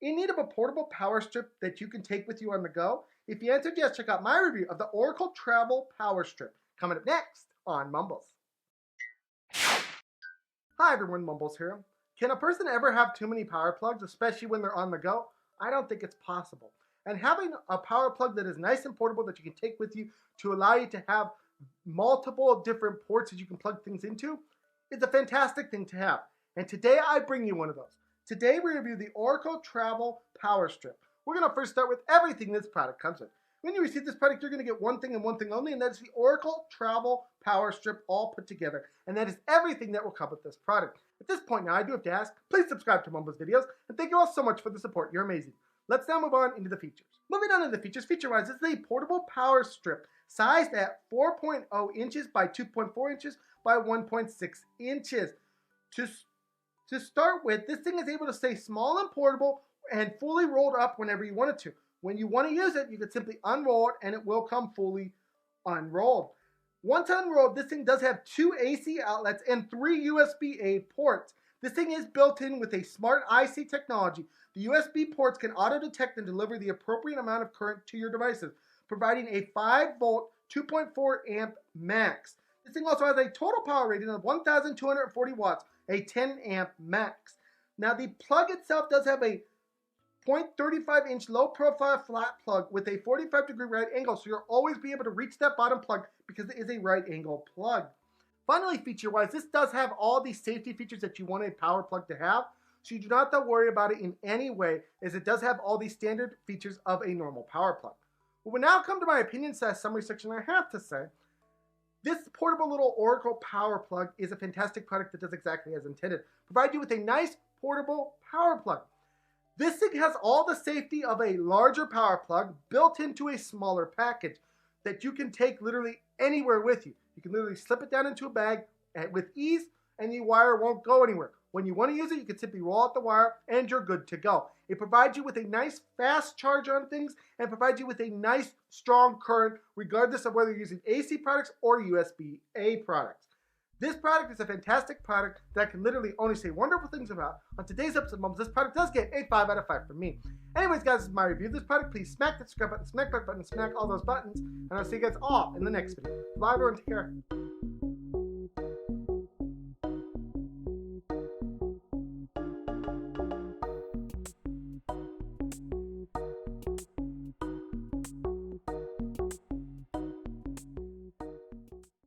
In need of a portable power strip that you can take with you on the go? If you answered yes, check out my review of the Orico Travel Power Strip. Coming up next on Mumbles. Hi everyone, Mumbles here. Can a person ever have too many power plugs, especially when they're on the go? I don't think it's possible. And having a power plug that is nice and portable that you can take with you to allow you to have multiple different ports that you can plug things into is a fantastic thing to have. And today I bring you one of those. Today we review the Orico Travel Power Strip. We're going to first start with everything this product comes with. When you receive this product, you're going to get one thing and one thing only, and that is the Orico Travel Power Strip all put together. And that is everything that will come with this product. At this point now, I do have to ask, please subscribe to MumblesVideos, and thank you all so much for the support. You're amazing. Let's now move on into the features. Moving on to the features, feature-wise, this is a portable power strip sized at 4.0 inches by 2.4 inches by 1.6 inches. To start with, this thing is able to stay small and portable and fully rolled up whenever you want it to. When you want to use it, you can simply unroll it and it will come fully unrolled. Once unrolled, this thing does have 2 AC outlets and 3 USB-A ports. This thing is built in with a smart IC technology. The USB ports can auto-detect and deliver the appropriate amount of current to your devices, providing a 5-volt, 2.4 amp max. This thing also has a total power rating of 1,240 watts, a 10 amp max. Now the plug itself does have a 0.35 inch low profile flat plug with a 45-degree right angle, so you'll always be able to reach that bottom plug because it is a right angle plug. Finally, feature-wise, this does have all the safety features that you want a power plug to have, so you do not have to worry about it in any way, as it does have all the standard features of a normal power plug. We will now come to my opinion summary section. I have to say, this portable little Orico power plug is a fantastic product that does exactly as intended. Provide you with a nice portable power plug. This thing has all the safety of a larger power plug built into a smaller package that you can take literally anywhere with you. You can literally slip it down into a bag with ease and the wire won't go anywhere. When you want to use it, you can simply roll out the wire and you're good to go. It provides you with a nice fast charge on things and provides you with a nice strong current regardless of whether you're using AC products or USB-A products. This product is a fantastic product that I can literally only say wonderful things about. On today's episode of Mumbles, this product does get a 5 out of 5 from me. Anyways, guys, this is my review of this product. Please smack that subscribe button, smack that button, smack all those buttons, and I'll see you guys all in the next video. Bye, everyone. Take care.